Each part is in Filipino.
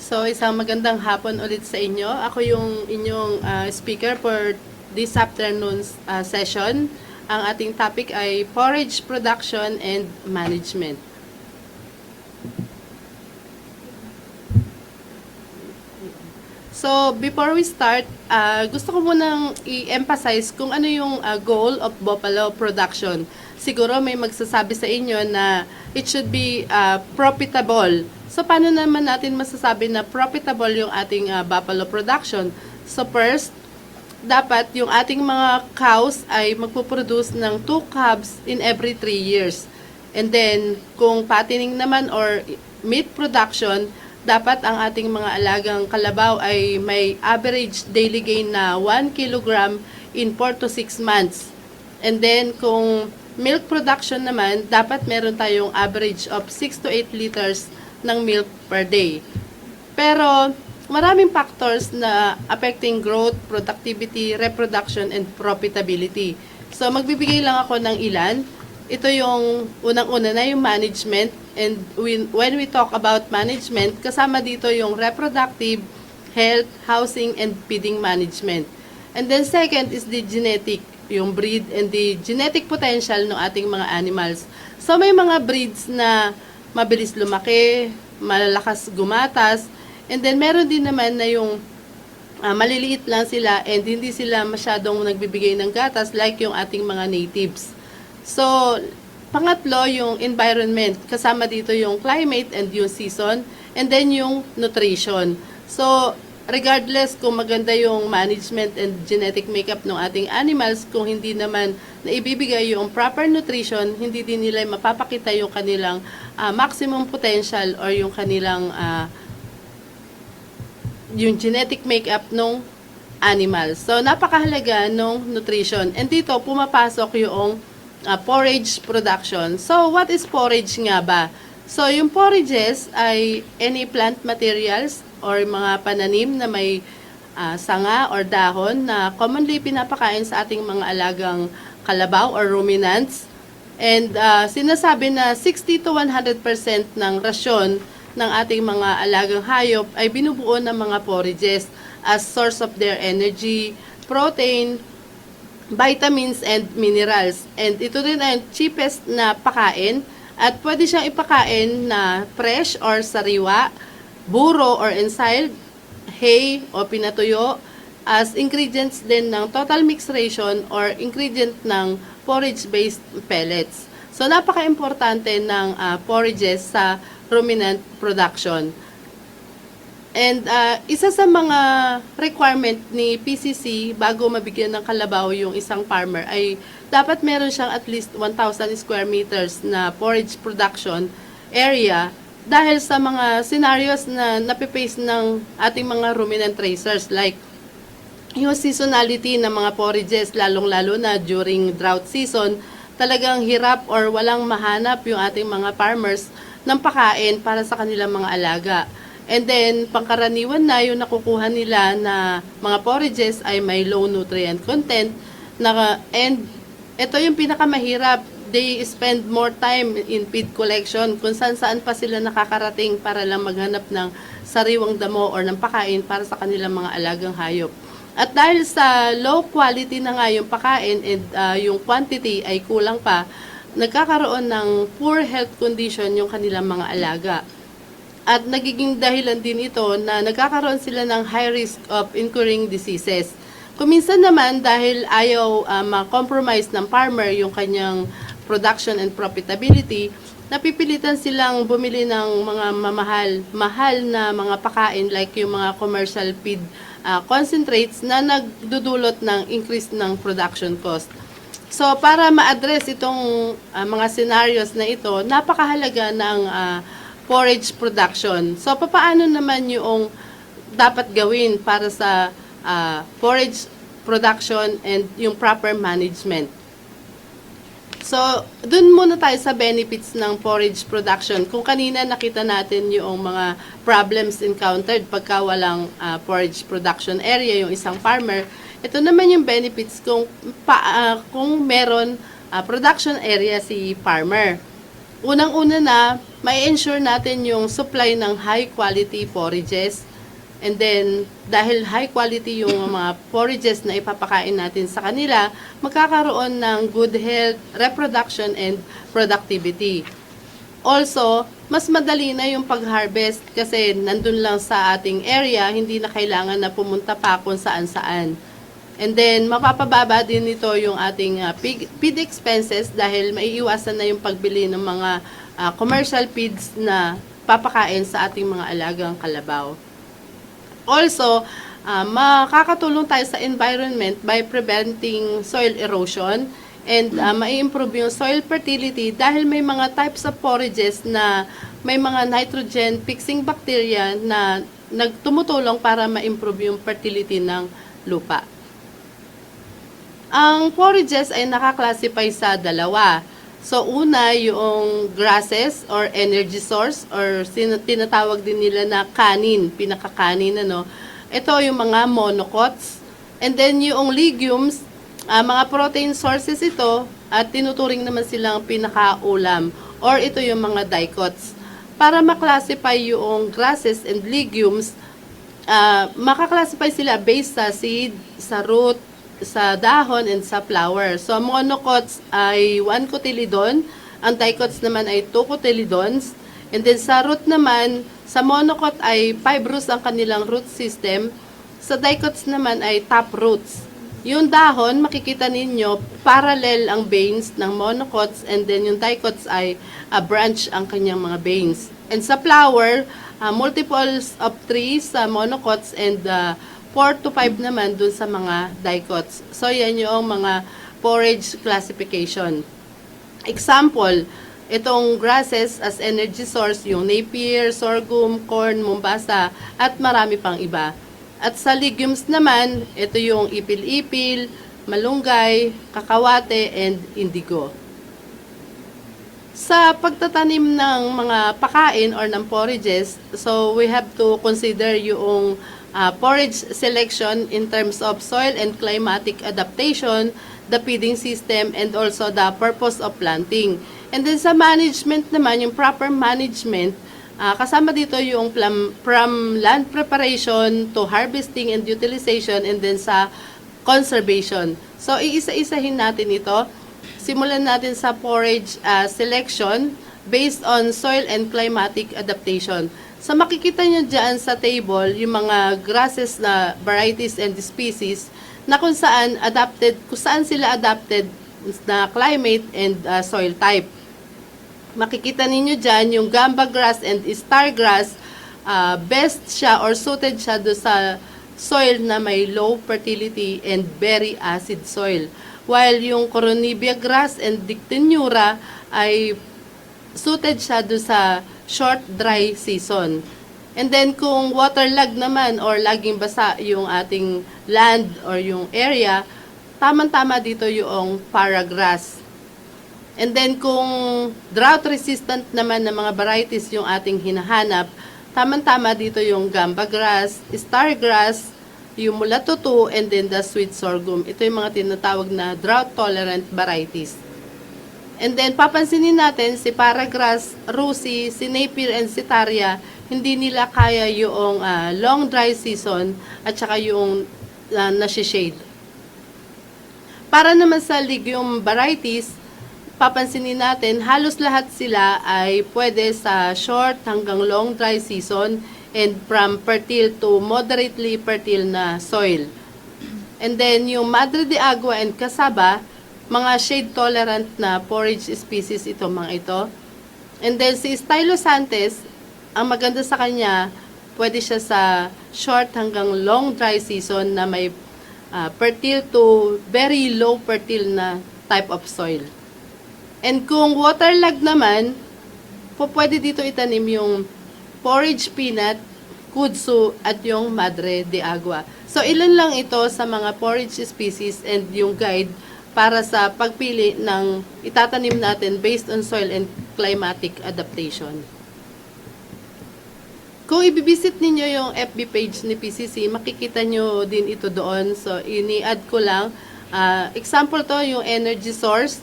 So, isang magandang hapon ulit sa inyo. Ako yung inyong speaker for this afternoon's session. Ang ating topic ay forage production and management. So, before we start, gusto ko munang i-emphasize kung ano yung goal of buffalo production. Siguro may magsasabi sa inyo na it should be profitable. So, paano naman natin masasabi na profitable yung ating buffalo production? So, first, dapat yung ating mga cows ay magpuproduce ng 2 calves in every 3 years. And then, kung fattening naman or meat production, dapat ang ating mga alagang kalabaw ay may average daily gain na 1 kilogram in 4 to 6 months. And then, kung milk production naman, dapat meron tayong average of 6 to 8 liters ng milk per day. Pero, maraming factors na affecting growth, productivity, reproduction, and profitability. So, magbibigay lang ako ng ilan. Ito yung unang-una na yung management. And when we talk about management, kasama dito yung reproductive, health, housing, and feeding management. And then second is the genetic, yung breed and the genetic potential ng ating mga animals. So may mga breeds na mabilis lumaki, malalakas gumatas, and then meron din naman na yung maliliit lang sila and hindi sila masyadong nagbibigay ng gatas like yung ating mga natives. So, pangatlo, yung environment. Kasama dito yung climate and yung season. And then yung nutrition. So, regardless kung maganda yung management and genetic makeup ng ating animals, kung hindi naman naibibigay yung proper nutrition, hindi din nila mapapakita yung kanilang maximum potential or yung kanilang yung genetic makeup ng animals. So, napakahalaga ng nutrition. And dito, pumapasok yung forage production. So, what is forage nga ba? So, yung forages ay any plant materials or mga pananim na may sanga or dahon na commonly pinapakain sa ating mga alagang kalabaw or ruminants. And sinasabi na 60 to 100% ng rasyon ng ating mga alagang hayop ay binubuo ng mga forages as source of their energy, protein, vitamins and minerals. And ito din ang cheapest na pakain at pwede siyang ipakain na fresh or sariwa, buro or ensiled, hay o pinatuyo as ingredients din ng total mix ration or ingredient ng forage-based pellets. So napaka-importante ng forages sa ruminant production. And isa sa mga requirement ni PCC bago mabigyan ng kalabaw yung isang farmer ay dapat meron siyang at least 1,000 square meters na forage production area dahil sa mga scenarios na napipace ng ating mga ruminant raisers like yung seasonality ng mga forages lalong-lalo na during drought season, talagang hirap or walang mahanap yung ating mga farmers ng pakain para sa kanilang mga alaga. And then, pangkaraniwan na yung nakukuha nila na mga forages ay may low nutrient content. And ito yung pinakamahirap. They spend more time in feed collection kung saan pa sila nakakarating para lang maghanap ng sariwang damo or ng pakain para sa kanilang mga alagang hayop. At dahil sa low quality na nga yung pakain and yung quantity ay kulang pa, nagkakaroon ng poor health condition yung kanilang mga alaga. At nagiging dahilan din ito na nagkakaroon sila ng high risk of incurring diseases. Kuminsan naman dahil ayaw ma-compromise ng farmer yung kanyang production and profitability, napipilitan silang bumili ng mga mahal na mga pakain like yung mga commercial feed concentrates na nagdudulot ng increase ng production cost. So para ma-address itong mga scenarios na ito, napakahalaga ng forage production. So, paano naman yung dapat gawin para sa forage production and yung proper management? So, dun muna tayo sa benefits ng forage production. Kung kanina nakita natin yung mga problems encountered pagka walang forage production area, yung isang farmer, ito naman yung benefits kung meron production area si farmer. Unang-una na, may ensure natin yung supply ng high quality forages. And then, dahil high quality yung mga forages na ipapakain natin sa kanila, magkakaroon ng good health, reproduction, and productivity. Also, mas madali na yung pag-harvest kasi nandun lang sa ating area, hindi na kailangan na pumunta pa kung saan-saan. And then, mapapababa din nito yung ating feed expenses dahil maiiwasan na yung pagbili ng mga commercial feeds na papakain sa ating mga alagang kalabaw. Also, makakatulong tayo sa environment by preventing soil erosion and mai-improve yung soil fertility dahil may mga types of forages na may mga nitrogen fixing bacteria na nagtumutulong para ma-improve yung fertility ng lupa. Ang forages ay nakaklasify sa dalawa. So, una, yung grasses or energy source or tinatawag din nila na kanin, pinakakanin, ano. Ito yung mga monocots. And then, yung legumes, mga protein sources ito at tinuturing naman silang pinakaulam or ito yung mga dicots. Para maklasify yung grasses and legumes, makaklasify sila based sa seed, sa root, sa dahon, and sa flower. So, monocots ay 1 cotyledon, ang dicots naman ay 2 cotyledons, and then sa root naman, sa monocot ay 5 roots ang kanilang root system, sa dicots naman ay top roots. Yung dahon, makikita ninyo, parallel ang veins ng monocots, and then yung dicots ay branch ang kanyang mga veins. And sa flower, multiples of 3 sa monocots and 4 to 5 naman dun sa mga dicots. So, yan yung mga forage classification. Example, itong grasses as energy source, yung napier, sorghum, corn, mombasa, at marami pang iba. At sa legumes naman, ito yung ipil-ipil, malunggay, kakawate, and indigo. Sa pagtatanim ng mga pakain or ng forages, so we have to consider yung forage selection in terms of soil and climatic adaptation, the feeding system, and also the purpose of planting. And then sa management naman, yung proper management, kasama dito yung from land preparation to harvesting and utilization, and then sa conservation. So, iisa-isahin natin ito. Simulan natin sa forage selection based on soil and climatic adaptation. So, makikita nyo dyan sa table yung mga grasses na varieties and species na kung saan sila adapted na climate and soil type. Makikita ninyo dyan yung gamba grass and star grass, best siya or suited siya do sa soil na may low fertility and very acid soil. While yung coronibia grass and dictenura ay suited siya do sa short dry season. And then kung waterlogged naman or laging basa yung ating land or yung area, tamang-tama dito yung paragrass. And then kung drought resistant naman na mga varieties yung ating hinahanap, tamang-tama dito yung gamba grass, star grass, yung mulatutu, and then the sweet sorghum. Ito yung mga tinatawag na drought tolerant varieties. And then, papansinin natin, si paragrass, rusi, si napier, and si tarya, hindi nila kaya yung long dry season at saka yung nasi-shade. Para naman sa legume varieties, papansinin natin, halos lahat sila ay pwede sa short hanggang long dry season and from fertile to moderately fertile na soil. And then, yung Madre de Agua and Cassava, mga shade-tolerant na forage species ito, mga ito. And then, si Stylosantes, ang maganda sa kanya, pwede siya sa short hanggang long dry season na may fertile to very low fertile na type of soil. And kung waterlogged naman, pwede dito itanim yung forage peanut, kudzu, at yung Madre de Agua. So, ilan lang ito sa mga forage species and yung guide para sa pagpili ng itatanim natin based on soil and climatic adaptation. Kung ibibisit ninyo yung FB page ni PCC, makikita nyo din ito doon. So, ini-add ko lang. Example to, yung energy source.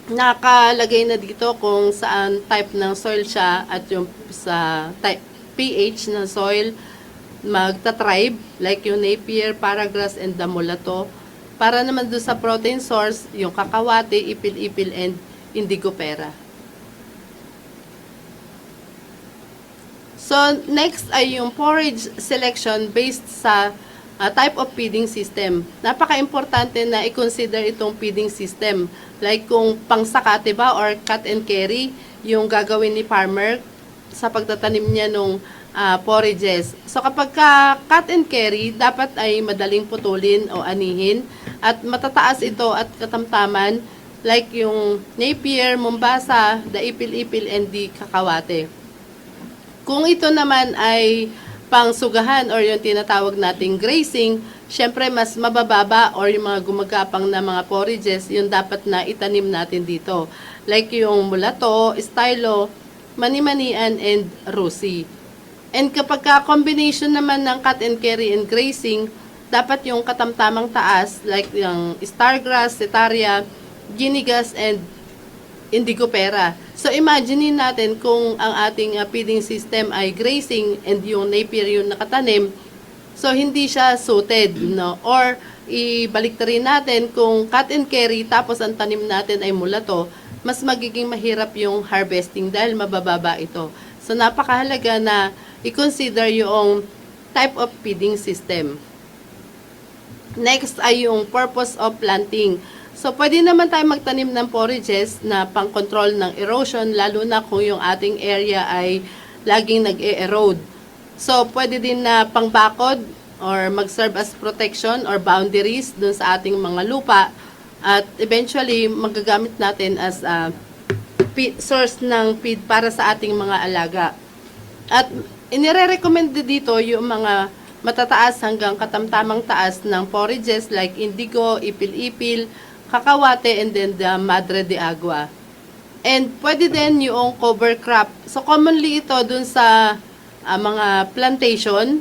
nakalagay na dito kung saan type ng soil siya at yung sa type, pH ng soil magta-tribe like yung Napier, Paragrass, and Damulato. Para naman doon sa protein source, yung kakawate, ipil-ipil, and indigopera. So, next ay yung forage selection based sa type of feeding system. Napaka-importante na i-consider itong feeding system. Like kung pangsakate ba or cut and carry yung gagawin ni farmer sa pagtatanim niya nung forages. So kapag cut and carry, dapat ay madaling putulin o anihin at matataas ito at katamtaman like yung Napier, Mombasa, the ipil-ipil, and the kakawate. Kung ito naman ay pangsugahan or yung tinatawag nating grazing, syempre mas mabababa or yung mga gumagapang na mga forages, yung dapat na itanim natin dito. Like yung mulato, stylo, mani-manian, and rusi. And kapag combination naman ng cut and carry and grazing, dapat yung katamtamang taas, like yung stargrass, setaria, ginigas, and indigopera. So, imaginein natin kung ang ating feeding system ay grazing and yung Napier yung nakatanim, so hindi siya suited, no? Or, ibalik rin natin kung cut and carry tapos ang tanim natin ay mulato, mas magiging mahirap yung harvesting dahil mabababa ito. So, napakahalaga na i-consider yung type of feeding system. Next ay yung purpose of planting. So, pwede naman tayo magtanim ng forages na pang-control ng erosion, lalo na kung yung ating area ay laging nag-e-erode. So, pwede din na pang-bakod or mag-serve as protection or boundaries dun sa ating mga lupa. At eventually, magagamit natin as a source ng feed para sa ating mga alaga. At inire-recommend dito yung mga matataas hanggang katamtamang taas ng forages like indigo, ipil-ipil, kakawate, and then the madre de agua. And pwede din yung cover crop. So commonly ito dun sa mga plantation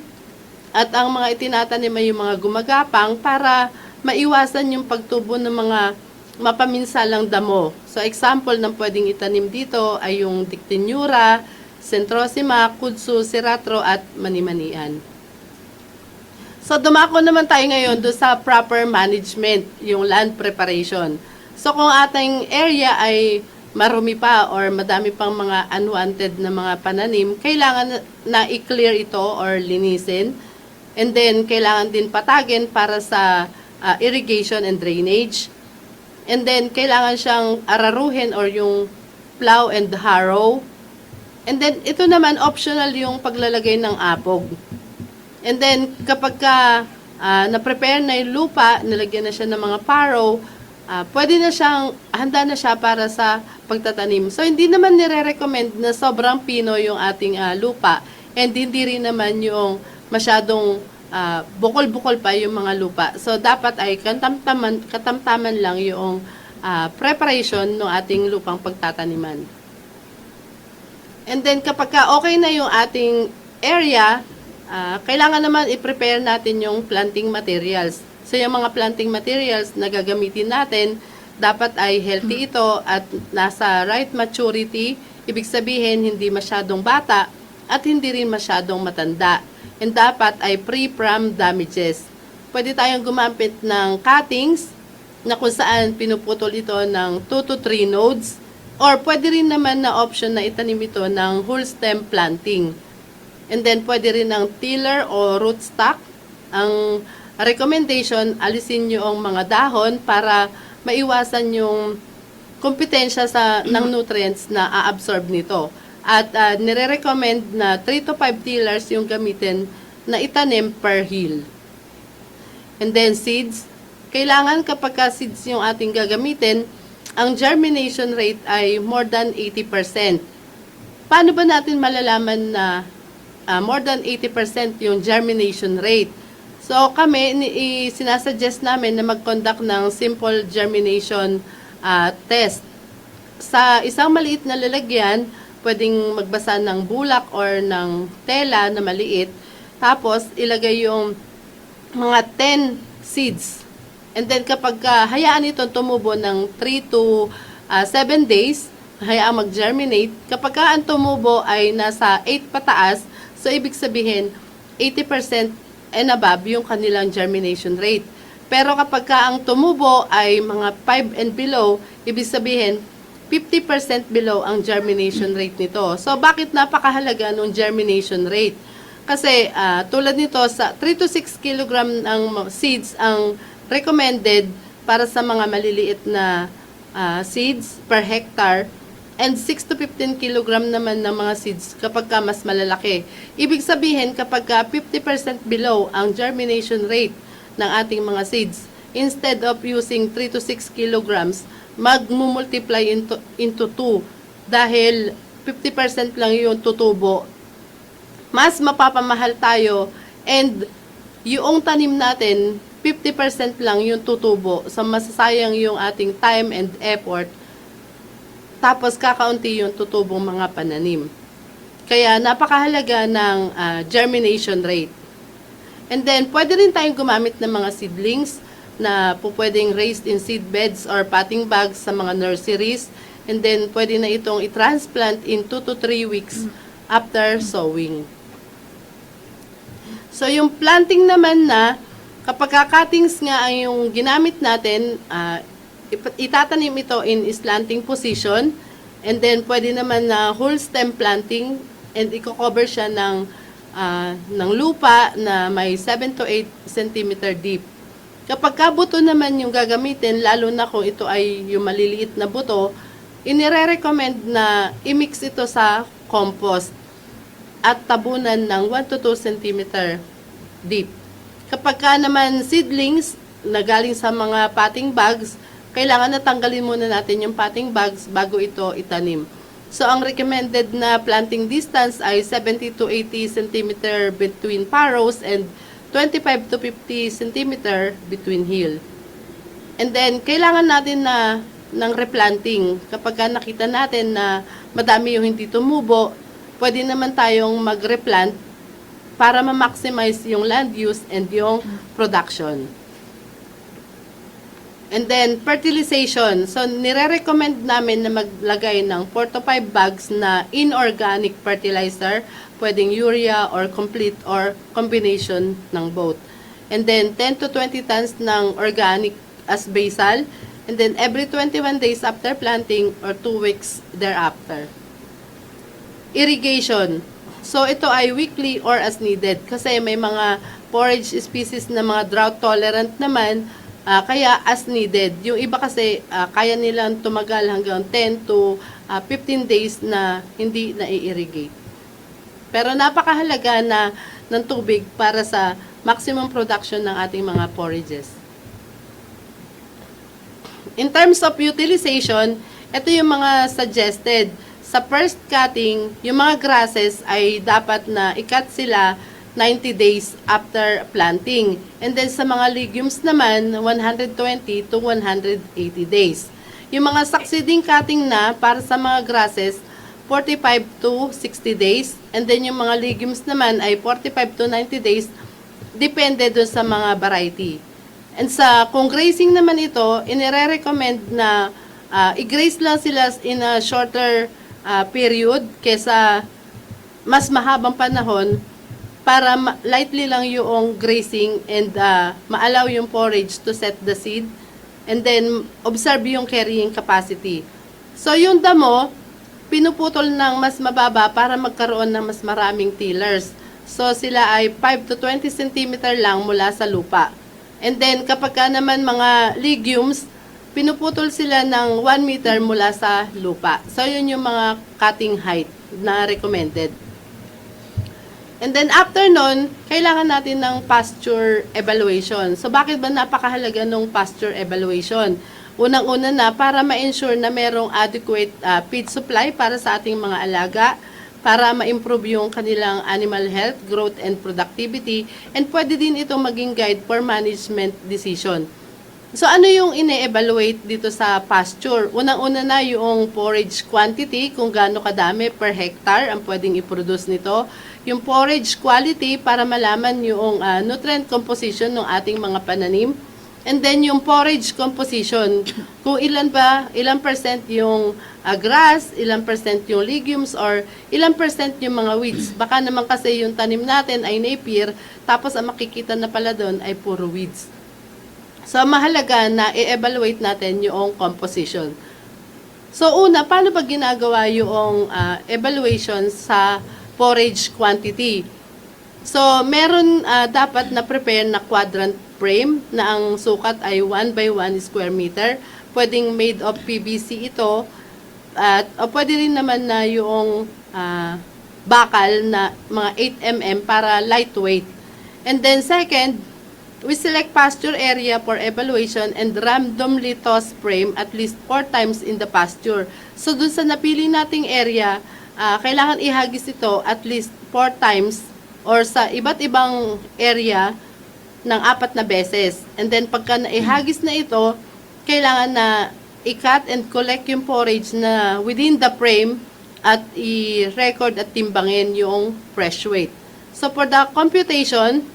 at ang mga itinatanim ay yung mga gumagapang para maiwasan yung pagtubo ng mga mapaminsalang damo. So example ng pwedeng itanim dito ay yung Dictenura, Centrosima, Kudzu, Siratro, at Manimanian. So, dumako naman tayo ngayon doon sa proper management, yung land preparation. So, kung ating area ay marumi pa or madami pang mga unwanted na mga pananim, kailangan na i-clear ito or linisin. And then, kailangan din patagin para sa irrigation and drainage. And then, kailangan siyang araruhin or yung plow and harrow. And then, ito naman, optional yung paglalagay ng apog. And then, kapag na-prepare na yung lupa, nilagyan na siya ng mga farrow, pwede na siyang, handa na siya para sa pagtatanim. So, hindi naman nire-recommend na sobrang pino yung ating lupa. And hindi rin naman yung masyadong bukol-bukol pa yung mga lupa. So, dapat ay katamtaman lang yung preparation ng ating lupang pagtataniman. And then, kapag okay na yung ating area, kailangan naman i-prepare natin yung planting materials. So, yung mga planting materials na gagamitin natin, dapat ay healthy ito at nasa right maturity. Ibig sabihin, hindi masyadong bata at hindi rin masyadong matanda. And dapat ay free from damages. Pwede tayong gumamit ng cuttings na kung saan pinuputol ito ng 2 to 3 nodes. Or pwede rin naman na option na itanim ito ng whole stem planting. And then, pwede rin ng tiller o rootstock. Ang recommendation, alisin nyo ang mga dahon para maiwasan yung kompetensya ng nutrients na a-absorb nito. At nire-recommend na 3 to 5 tillers yung gamitin na itanim per hill. And then, seeds. Kailangan kapag seeds yung ating gagamitin, ang germination rate ay more than 80%. Paano ba natin malalaman na more than 80% yung germination rate? So, kami, sinasuggest namin na mag-conduct ng simple germination test. Sa isang maliit na lalagyan, pwedeng magbasa ng bulak or ng tela na maliit. Tapos, ilagay yung mga 10 seeds. And then, kapag hayaan ito tumubo ng 3 to 7 days, hayaang mag-germinate. Kapag ka ang tumubo ay nasa 8 pataas, so ibig sabihin, 80% and above yung kanilang germination rate. Pero kapag ka ang tumubo ay mga 5 and below, ibig sabihin, 50% below ang germination rate nito. So, bakit napakahalaga ng germination rate? Kasi, tulad nito, sa 3 to 6 kilogram ng seeds ang recommended para sa mga maliliit na seeds per hectare, and 6 to 15 kilogram naman ng mga seeds kapag ka mas malalaki. Ibig sabihin, kapag ka 50% below ang germination rate ng ating mga seeds, instead of using 3 to 6 kilograms, mag-multiply into 2 dahil 50% lang yung tutubo. Mas mapapamahal tayo and yung tanim natin, 50% lang yung tutubo. So, masasayang yung ating time and effort. Tapos, kakaunti yung tutubong mga pananim. Kaya, napakahalaga ng germination rate. And then, pwede rin tayong gumamit ng mga seedlings na pwedeng raised in seed beds or potting bags sa mga nurseries. And then, pwede na itong i-transplant in 2 to 3 weeks after sowing. So, yung planting naman na, kapag cuttings nga ay yung ginamit natin, itatanim ito in slanting position. And then, pwede naman na whole stem planting and i-cover siya ng lupa na may 7 to 8 cm deep. Kapag kabuto naman yung gagamitin, lalo na kung ito ay yung maliliit na buto, inire-recommend na i-mix ito sa compost at tabunan ng 1 to 2 cm deep. Kapag ka naman seedlings na galing sa mga potting bags, kailangan na tanggalin muna natin yung potting bags bago ito itanim. So, ang recommended na planting distance ay 70 to 80 cm between furrows and 25 to 50 cm between hill. And then, kailangan natin ng replanting. Kapag nakita natin na madami yung hindi tumubo, pwede naman tayong mag-replant para ma-maximize yung land use and yung production. And then, fertilization. So, nire-recommend namin na maglagay ng 4 to 5 bags na inorganic fertilizer. Pwedeng urea or complete or combination ng both. And then, 10 to 20 tons ng organic as basal. And then, every 21 days after planting or 2 weeks thereafter. Irrigation. So, ito ay weekly or as needed. Kasi may mga forage species na mga drought tolerant naman, kaya as needed. Yung iba kasi, kaya nilang tumagal hanggang 10 to 15 days na hindi na-irrigate. Pero napakahalaga ng tubig para sa maximum production ng ating mga forages. In terms of utilization, ito yung mga suggested. Sa first cutting, yung mga grasses ay dapat na i-cut sila 90 days after planting. And then sa mga legumes naman, 120 to 180 days. Yung mga succeeding cutting na para sa mga grasses, 45 to 60 days. And then yung mga legumes naman ay 45 to 90 days. Depende dun sa mga variety. And kung grazing naman ito, inire-recommend na i-graze lang sila in a shorter period kesa mas mahabang panahon para lightly lang yung grazing and ma-allow yung forage to set the seed. And then, observe yung carrying capacity. So, yung damo, pinuputol ng mas mababa para magkaroon ng mas maraming tillers. So, sila ay 5 to 20 cm lang mula sa lupa. And then, kapag ka naman mga legumes, pinuputol sila ng 1 meter mula sa lupa. So, yun yung mga cutting height na recommended. And then, after nun, kailangan natin ng pasture evaluation. So, bakit ba napakahalaga ng pasture evaluation? Unang-una na para ma-ensure na merong adequate feed supply para sa ating mga alaga, para ma-improve yung kanilang animal health, growth, and productivity, and pwede din itong maging guide for management decision. So, ano yung ine-evaluate dito sa pasture? Unang-una na yung forage quantity, kung gaano kadami per hectare ang pwedeng i-produce nito. Yung forage quality para malaman yung nutrient composition ng ating mga pananim. And then yung forage composition, kung ilang percent yung grass, ilang percent yung legumes, or ilang percent yung mga weeds. Baka naman kasi yung tanim natin ay napier, tapos ang makikita na pala doon ay puro weeds. So, mahalaga na i-evaluate natin yung composition. So, una, paano ba ginagawa yung evaluation sa forage quantity? So, meron dapat na prepare na quadrant frame na ang sukat ay 1 by 1 square meter. Pwedeng made of PVC ito. At o pwede rin naman na yung bakal na mga 8 mm para lightweight. And then second, we select pasture area for evaluation and randomly toss frame at least 4 times in the pasture. So, dun sa napili nating area, kailangan ihagis ito at least 4 times or sa iba't ibang area ng 4 na beses. And then, pagka naihagis na ito, kailangan na i-cut and collect yung forage na within the frame at i-record at timbangin yung fresh weight. So, for the computation,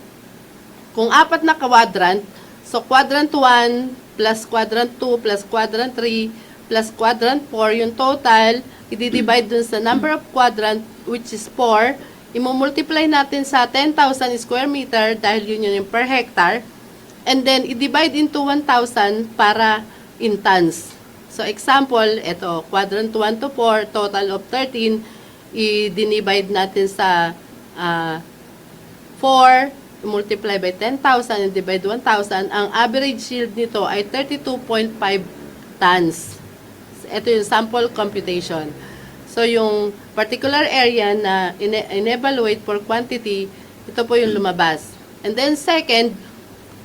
kung 4 na quadrant, so quadrant 1 plus quadrant 2 plus quadrant 3 plus quadrant 4, yung total, i-divide dun sa number of quadrant, which is 4, i-multiply natin sa 10,000 square meter dahil yun yung per hectare, and then i-divide into 1,000 para in tons. So, example, ito, quadrant 1 to 4, total of 13, i-divide natin sa 4, multiply by 10,000 and divide 1,000, ang average yield nito ay 32.5 tons. Ito yung sample computation. So, yung particular area na in-evaluate for quantity, ito po yung lumabas. And then second,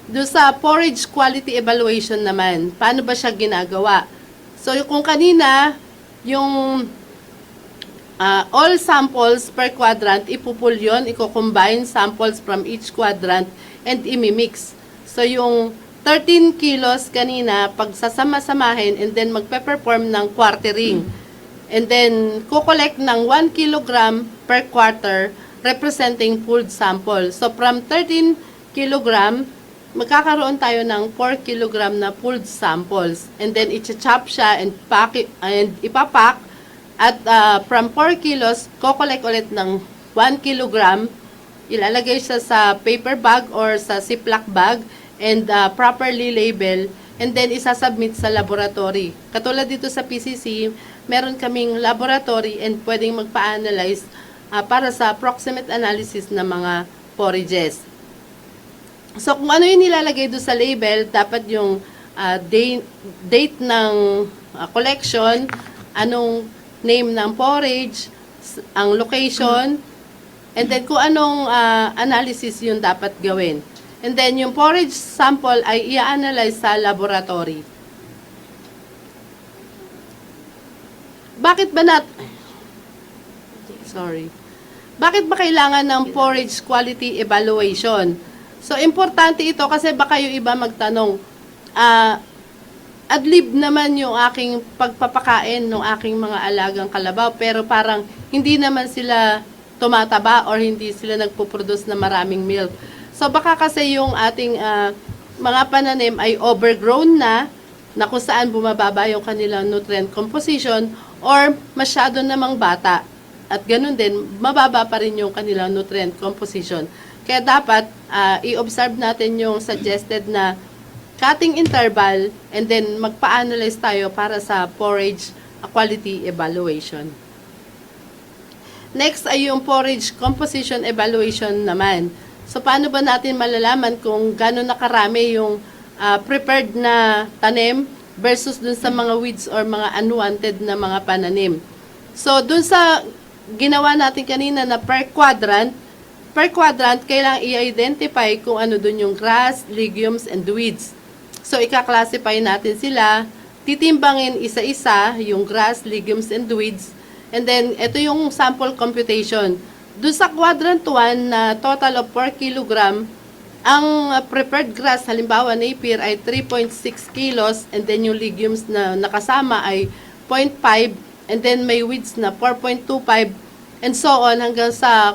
doon sa forage quality evaluation naman, paano ba siya ginagawa? So, kung kanina, yung all samples per quadrant, ipupul yun, i-combine samples from each quadrant, and imimix. So, yung 13 kilos kanina, pag sasama-samahin, and then magpe-perform ng quartering. And then, kukolect ng 1 kilogram per quarter, representing pooled sample. So, from 13 kilogram, magkakaroon tayo ng 4 kilogram na pooled samples. And then, i-chop siya and ipapak. At from 4 kilos, kukolek ulit ng 1 kilogram, ilalagay siya sa paper bag or sa ziplock bag and properly label, and then isasubmit sa laboratory. Katulad dito sa PCC, meron kaming laboratory and pwedeng magpa-analyze para sa approximate analysis ng mga forages. So, kung ano yung nilalagay doon sa label, dapat yung date ng collection, anong name ng forage, ang location, and then kung anong analysis yung dapat gawin. And then yung forage sample ay i-analyze sa laboratory. Bakit ba kailangan ng forage quality evaluation? So, importante ito kasi baka yung iba magtanong, adlib naman yung aking pagpapakain ng aking mga alagang kalabaw, pero parang hindi naman sila tumataba or hindi sila nagpo-produce na maraming milk. So baka kasi yung ating mga pananim ay overgrown na kung saan bumababa yung kanilang nutrient composition or masyado namang bata. At ganun din, mababa pa rin yung kanilang nutrient composition. Kaya dapat i-observe natin yung suggested na cutting interval, and then magpa-analyze tayo para sa forage quality evaluation. Next ay yung forage composition evaluation naman. So, paano ba natin malalaman kung gano'n nakarami yung prepared na tanim versus dun sa mga weeds or mga unwanted na mga pananim? So, dun sa ginawa natin kanina na per quadrant, kailangan i-identify kung ano dun yung grass, legumes, and weeds. So, ika-classify natin sila, titimbangin isa-isa yung grass, legumes, and weeds. And then, ito yung sample computation. Doon sa quadrant 1 na total of 4 kilogram, ang prepared grass, halimbawa napier, ay 3.6 kilos, and then yung legumes na nakasama ay 0.5, and then may weeds na 4.25, and so on hanggang sa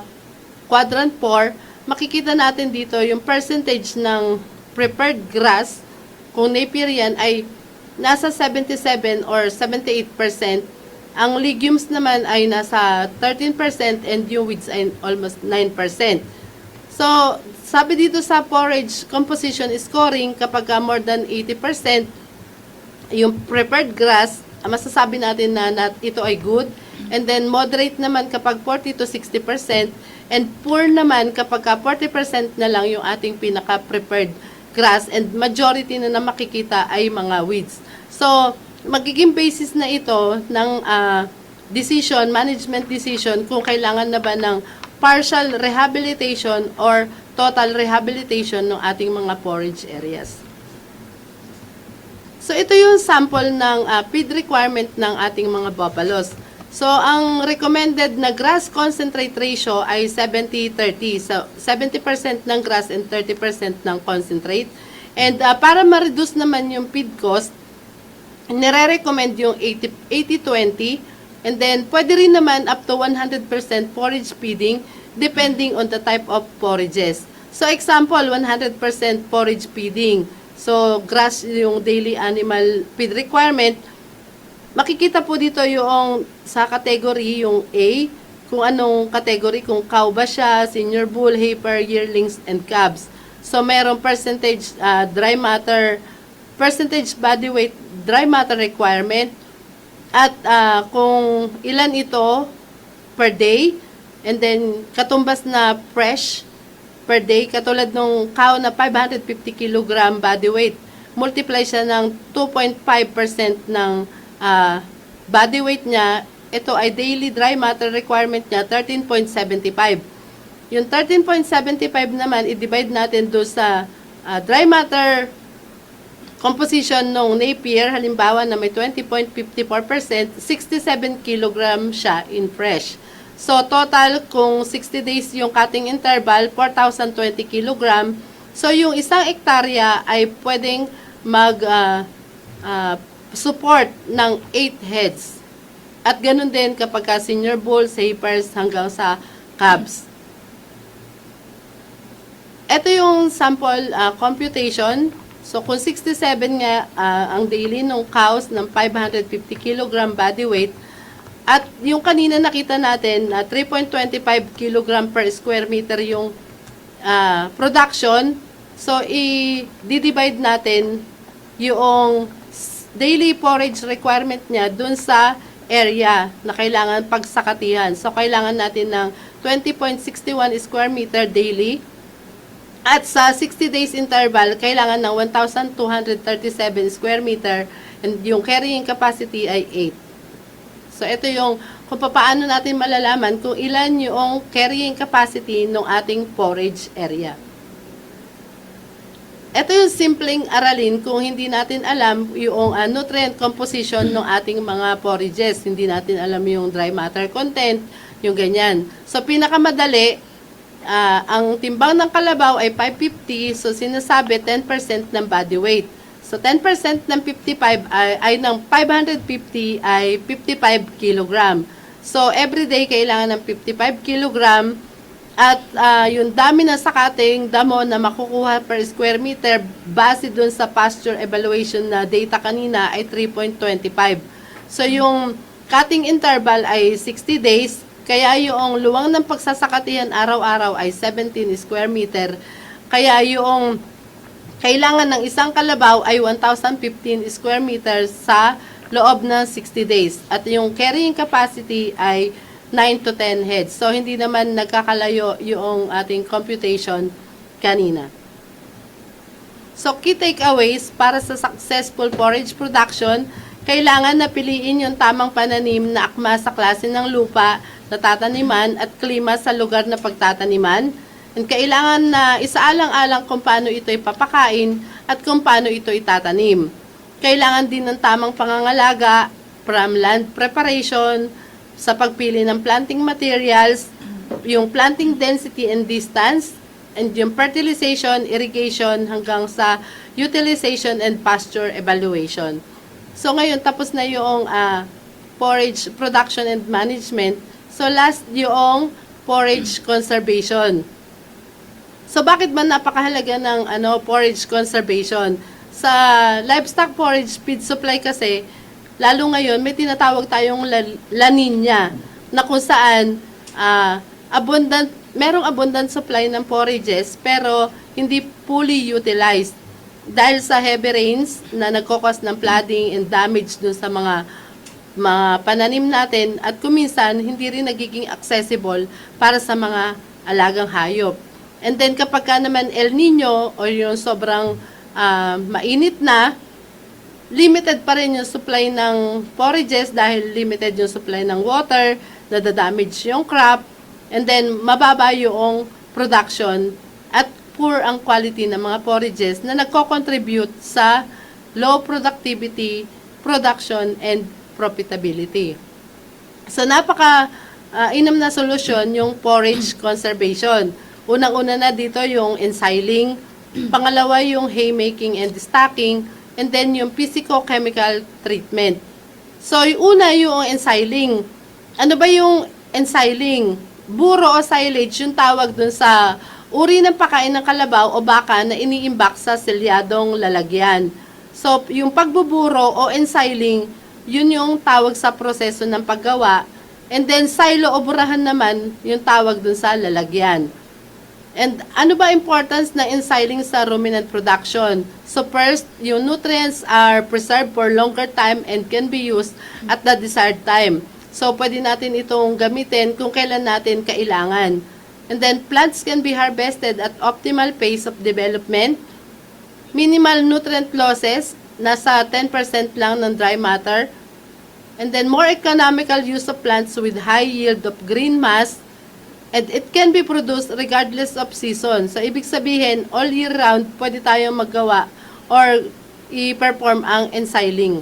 quadrant 4, makikita natin dito yung percentage ng prepared grass kung Napier yan, ay nasa 77 or 78%. Ang legumes naman ay nasa 13% and yung weeds ay almost 9%. So, sabi dito sa forage composition scoring, kapag more than 80%, yung prepared grass, masasabi natin na ito ay good. And then, moderate naman kapag 40 to 60%. And poor naman kapag 40% na lang yung ating pinaka-prepared grass. And majority na makikita ay mga weeds. So, magiging basis na ito ng decision, management decision, kung kailangan na ba ng partial rehabilitation or total rehabilitation ng ating mga forage areas. So, ito yung sample ng feed requirement ng ating mga buffalos. So, ang recommended na grass concentrate ratio ay 70-30. So, 70% ng grass and 30% ng concentrate. And para ma-reduce naman yung feed cost, nire-recommend yung 80-20. And then, pwede rin naman up to 100% forage feeding depending on the type of forages. So, example, 100% forage feeding. So, grass yung daily animal feed requirement. Makikita po dito yung sa category, yung A, kung anong category, kung cow ba siya, senior bull, heifer, yearlings, and calves. So, merong percentage dry matter, percentage body weight dry matter requirement, at kung ilan ito per day, and then katumbas na fresh per day, katulad nung cow na 550 kg body weight, multiply siya ng 2.5% ng body weight niya, ito ay daily dry matter requirement niya, 13.75. Yung 13.75 naman, i-divide natin do sa dry matter composition ng Napier, halimbawa na may 20.54%, 67 kg siya in fresh. So, total, kung 60 days yung cutting interval, 4,020 kg. So, yung isang hektarya ay pwedeng support ng 8 heads. At ganun din kapag senior bulls, heifers, hanggang sa calves. Ito yung sample computation. So, kung 67 nga ang daily ng cows ng 550 kg body weight, at yung kanina nakita natin, 3.25 kg per square meter yung production. So, i-divide natin yung daily forage requirement niya dun sa area na kailangan pagsakatihan. So, kailangan natin ng 20.61 square meter daily. At sa 60 days interval, kailangan ng 1,237 square meter. And yung carrying capacity ay 8. So, ito yung kung paano natin malalaman kung ilan yung carrying capacity ng ating forage area. Ito yung simpleng aralin kung hindi natin alam yung nutrient composition ng ating mga forages. Hindi natin alam yung dry matter content, yung ganyan. So, pinakamadali, ang timbang ng kalabaw ay 550. So, sinasabi 10% ng body weight. So, 10% ng 55 ay ng 550 ay 55 kg. So, everyday kailangan ng 55 kg. At yung dami ng sakating damo na makukuha per square meter base dun sa pasture evaluation na data kanina ay 3.25. So, yung cutting interval ay 60 days. Kaya yung luwang ng pagsasakatihan araw-araw ay 17 square meter. Kaya yung kailangan ng isang kalabaw ay 1,015 square meters sa loob ng 60 days. At yung carrying capacity ay 9 to 10 heads. So, hindi naman nagkakalayo yung ating computation kanina. So, key takeaways para sa successful forage production, kailangan na piliin yung tamang pananim na akma sa klase ng lupa na tataniman at klima sa lugar na pagtataniman. And kailangan na isaalang-alang kung paano ito ipapakain at kung paano ito itatanim. Kailangan din ng tamang pangangalaga from land preparation, sa pagpili ng planting materials, yung planting density and distance, and yung fertilization, irrigation, hanggang sa utilization and pasture evaluation. So ngayon, tapos na yung forage production and management. So last yung forage conservation. So, bakit ba napakahalaga ng forage conservation? Sa livestock forage feed supply kasi, lalo ngayon, may tinatawag tayong La Nina na kung saan merong abundant supply ng forages pero hindi fully utilized dahil sa heavy rains na nagkakos ng flooding and damage dun sa mga pananim natin at kuminsan hindi rin nagiging accessible para sa mga alagang hayop. And then kapag ka naman El Nino o yung sobrang mainit na, limited pa rin yung supply ng forages dahil limited yung supply ng water, nadadamage yung crop, and then mababa yung production at poor ang quality ng mga forages na nagko-contribute sa low productivity, production, and profitability. So inam na solusyon yung forage conservation. Unang-una na dito yung ensiling, pangalawa yung haymaking and stacking, and then yung physico-chemical treatment. So, yung una yung ensiling. Ano ba yung ensiling? Buro o silage yung tawag dun sa uri ng pakain ng kalabaw o baka na iniimbak sa selyadong lalagyan. So, yung pagbuburo o ensiling, yun yung tawag sa proseso ng paggawa. And then, silo o burahan naman yung tawag dun sa lalagyan. And ano ba importance ng ensiling sa ruminant production? So first, yung nutrients are preserved for longer time and can be used at the desired time. So pwede natin itong gamitin kung kailan natin kailangan. And then plants can be harvested at optimal pace of development. Minimal nutrient losses, nasa 10% lang ng dry matter. And then more economical use of plants with high yield of green mass. And it can be produced regardless of season. So, ibig sabihin, all year round, pwede tayong maggawa or i-perform ang ensiling.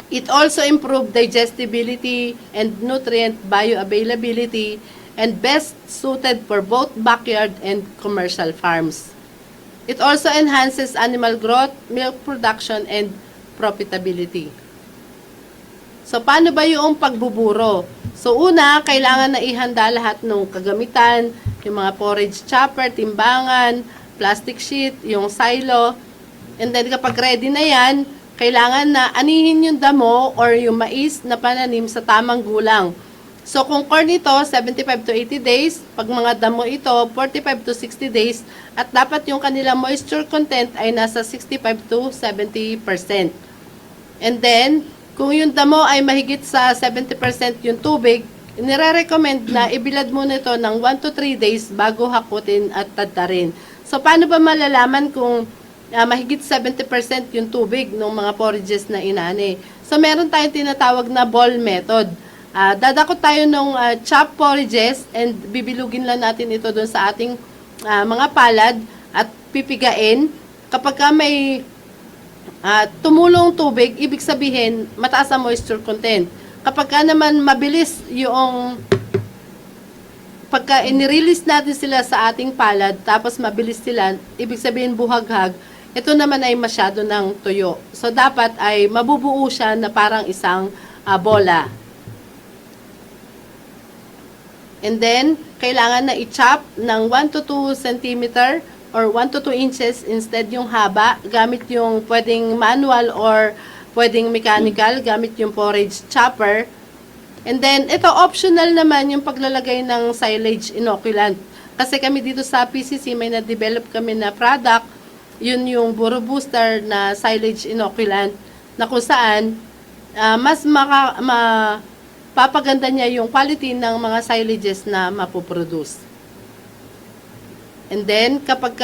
It also improves digestibility and nutrient bioavailability and best suited for both backyard and commercial farms. It also enhances animal growth, milk production, and profitability. So, paano ba yung pagbuburo? So, una, kailangan na ihanda lahat ng kagamitan, yung mga forage chopper, timbangan, plastic sheet, yung silo. And then, kapag ready na yan, kailangan na anihin yung damo or yung mais na pananim sa tamang gulang. So, kung corn ito, 75 to 80 days. Pag mga damo ito, 45 to 60 days. At dapat yung kanila moisture content ay nasa 65 to 70%. And then, kung yung damo ay mahigit sa 70% yung tubig, nire-recommend na ibilad muna ito ng 1 to 3 days bago hakutin at tadtarin. So, paano ba malalaman kung mahigit 70% yung tubig ng mga forages na inani? So, meron tayong tinatawag na ball method. Dadakot tayo ng chop forages and bibilugin lang natin ito doon sa ating mga palad at pipigain. Kapag may tumulong tubig, ibig sabihin, mataas ang moisture content. Kapag naman mabilis yung pagka inirelease natin sila sa ating palad, tapos mabilis sila, ibig sabihin buhaghag, ito naman ay masyado ng tuyo. So, dapat ay mabubuo siya na parang isang bola. And then, kailangan na i-chop ng 1 to 2 cm or 1 to 2 inches instead yung haba, gamit yung pwedeng manual or pwedeng mechanical, gamit yung forage chopper. And then, ito optional naman yung paglalagay ng silage inoculant. Kasi kami dito sa PCC, may na-develop kami na product, yun yung Buro Booster na silage inoculant, na kung saan, mas papaganda niya yung quality ng mga silages na mapoproduce. And then, kapag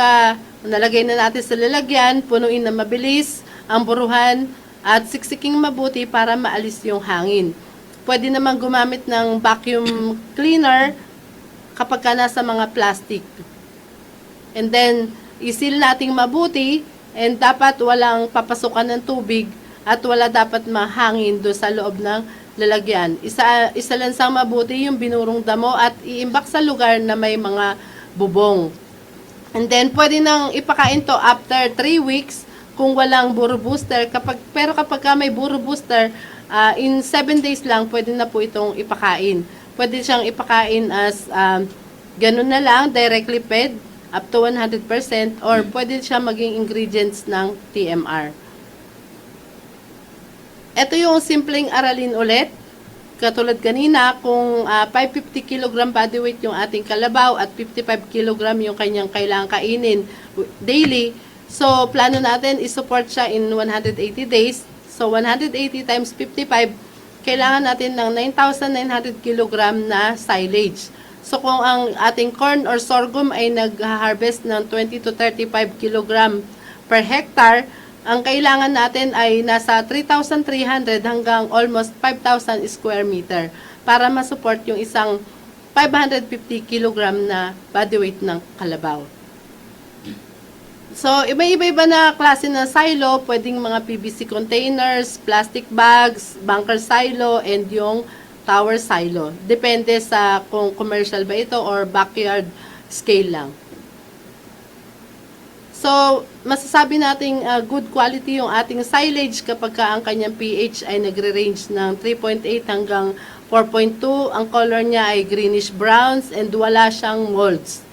nalagay na natin sa lalagyan, punuin na mabilis ang buruhan at siksiking mabuti para maalis yung hangin. Pwede naman gumamit ng vacuum cleaner kapag nasa mga plastic. And then, isil nating mabuti and dapat walang papasukan ng tubig at wala dapat mahangin doon sa loob ng lalagyan. Isalansang mabuti yung binurong damo at iimbak sa lugar na may mga bubong. And then, pwede nang ipakain to after 3 weeks kung walang Buro Booster. Pero kapag may Buro Booster, in 7 days lang, pwede na po itong ipakain. Pwede siyang ipakain as ganun na lang, directly fed. up to 100% or pwede siya maging ingredients ng TMR. Ito yung simpleng aralin ulit. Katulad kanina, kung 550 kg body weight yung ating kalabaw at 55 kg yung kanyang kailangang kainin daily, so plano natin i-support siya in 180 days. So 180 times 55, kailangan natin ng 9,900 kg na silage. So kung ang ating corn or sorghum ay nag-harvest ng 20 to 35 kg per hectare, ang kailangan natin ay nasa 3,300 hanggang almost 5,000 square meter para ma-support yung isang 550 kg na body weight ng kalabaw. So, iba-iba na klase ng silo, pwedeng mga PVC containers, plastic bags, bunker silo, and yung tower silo. Depende sa kung commercial ba ito or backyard scale lang. So, masasabi nating good quality yung ating silage kapag ang kanyang pH ay nagre-range ng 3.8 hanggang 4.2. Ang color niya ay greenish browns and wala siyang molds.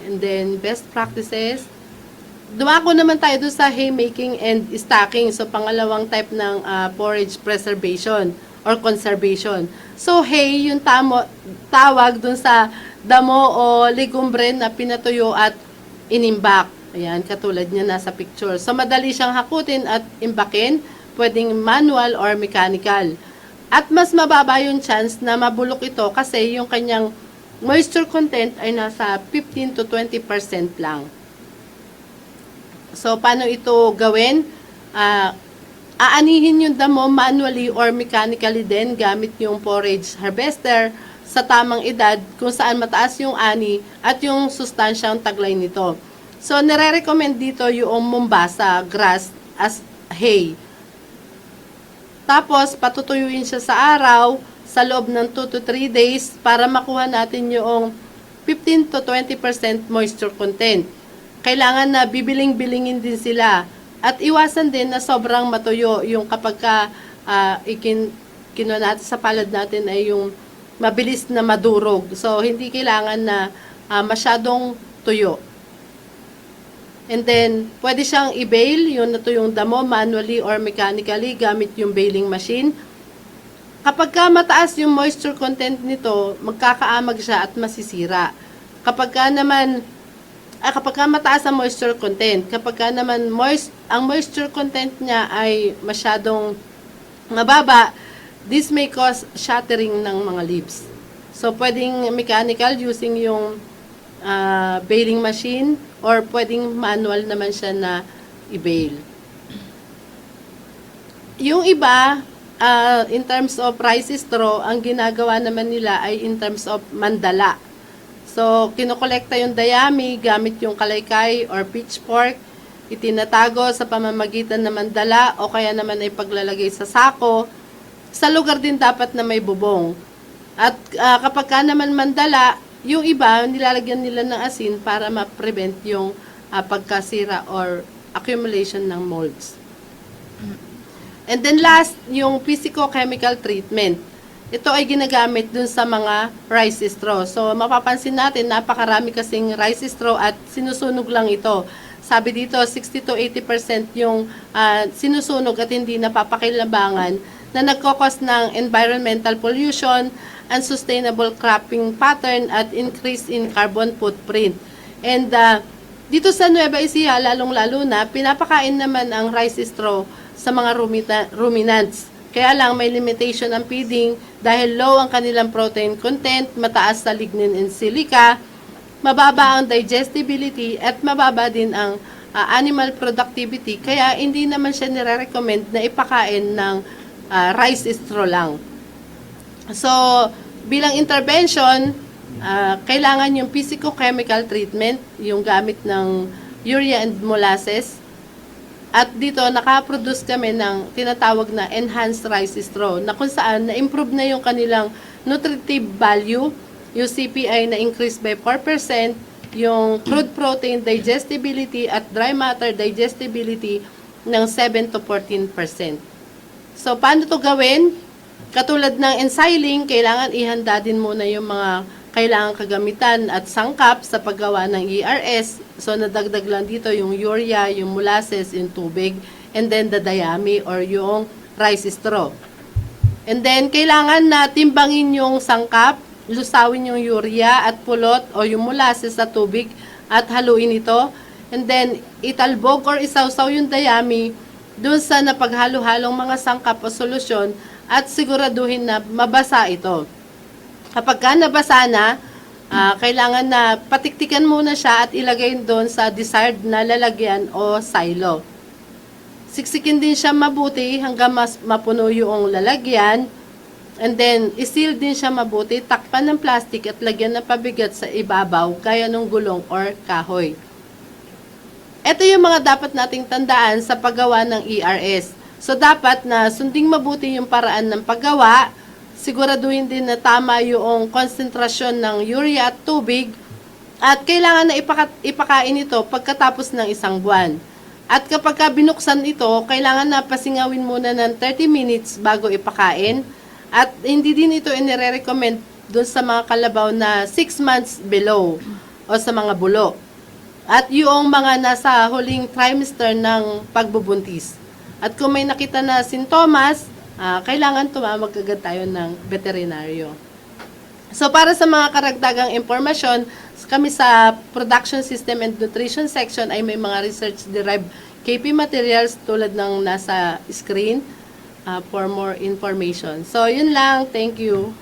And then, best practices. Dumako naman tayo doon sa haymaking and stacking. So, pangalawang type ng forage preservation or conservation. So, hay, yung tawag doon sa damo o legumbre na pinatuyo at inimbak. Ayan, katulad niya nasa picture. So, madali siyang hakutin at imbakin. Pwedeng manual or mechanical. At mas mababa yung chance na mabulok ito kasi yung kanyang moisture content ay nasa 15 to 20% lang. So, paano ito gawin? Aanihin yung damo manually or mechanically din gamit yung forage harvester sa tamang edad kung saan mataas yung ani at yung sustansyang taglay nito. So, nire-recommend dito yung Mombasa grass as hay. Tapos, patutuyuin siya sa araw sa loob ng 2 to 3 days para makuha natin yung 15 to 20% moisture content. Kailangan na bibiling-bilingin din sila. At iwasan din na sobrang matuyo yung kapag kinuha natin sa palad natin ay yung mabilis na madurog. So, hindi kailangan na masyadong tuyo. And then, pwede siyang i-bale, yung natuyong damo, manually or mechanically, gamit yung baling machine. Kapag mataas yung moisture content nito, magkakaamag siya at masisira. Kapag mataas ang moisture content, kapag naman ang moisture content niya ay masyadong mababa, this may cause shattering ng mga leaves. So, pwedeng mechanical using yung baling machine or pwedeng manual naman siya na i-bale. Yung iba, in terms of rice straw, ang ginagawa naman nila ay in terms of mandala. So, kinokolekta yung dayami gamit yung kalaykay or pitchfork, itinatago sa pamamagitan ng mandala o kaya naman ay paglalagay sa sako. Sa lugar din dapat na may bubong. At kapag naman mandala, yung iba, nilalagyan nila ng asin para ma-prevent yung pagkasira or accumulation ng molds. And then last, yung physicochemical treatment. Ito ay ginagamit dun sa mga rice straw. So, mapapansin natin, napakarami kasing rice straw at sinusunog lang ito. Sabi dito, 60 to 80% yung sinusunog at hindi napapakilabangan na nagkakos ng environmental pollution, unsustainable cropping pattern, at increase in carbon footprint. And dito sa Nueva Ecija, lalong-lalo na, pinapakain naman ang rice straw sa mga ruminants. Kaya lang may limitation ang feeding dahil low ang kanilang protein content, mataas sa lignin and silica, mababa ang digestibility at mababa din ang animal productivity. Kaya hindi naman siya nire-recommend na ipakain ng rice straw lang. So, bilang intervention, kailangan yung physicochemical treatment, yung gamit ng urea and molasses. At dito, nakaproduce kami ng tinatawag na enhanced rice straw na kung saan na-improve na yung kanilang nutritive value, yung CPI na increase by 4%, yung crude protein digestibility at dry matter digestibility ng 7 to 14%. So, paano to gawin? Katulad ng ensiling, kailangan ihanda din muna yung mga kailangan kagamitan at sangkap sa paggawa ng ERS. So, nadagdag lang dito yung urea, yung molasses, yung tubig, and then the dayami or yung rice straw. And then, kailangan na timbangin yung sangkap, lusawin yung urea at pulot o yung molasses sa tubig at haluin ito. And then, italbog or isawsaw yung dayami dun sa napaghalo-halong mga sangkap o solusyon at siguraduhin na mabasa ito. Kapag ka nabasa na, kailangan na patiktikan muna siya at ilagay doon sa desired na lalagyan o silo. Siksikin din siya mabuti hanggang mas mapuno yung lalagyan. And then, iseal din siya mabuti, takpan ng plastic at lagyan ng pabigat sa ibabaw gaya ng gulong or kahoy. Ito yung mga dapat nating tandaan sa paggawa ng ERS. So, dapat na sunding mabuti yung paraan ng paggawa, siguraduhin din na tama yung konsentrasyon ng urea at tubig, at kailangan na ipakain ito pagkatapos ng isang buwan. At kapag binuksan ito, kailangan na pasingawin muna ng 30 minutes bago ipakain. At hindi din ito inire-recommend doon sa mga kalabaw na 6 months below o sa mga bulo. At yung mga nasa huling trimester ng pagbubuntis. At kung may nakita na sintomas, kailangan tumawag agad tayo ng veterinaryo. So, para sa mga karagdagang impormasyon, kami sa Production System and Nutrition section ay may mga research-derived KP materials tulad ng nasa screen for more information. So, yun lang. Thank you.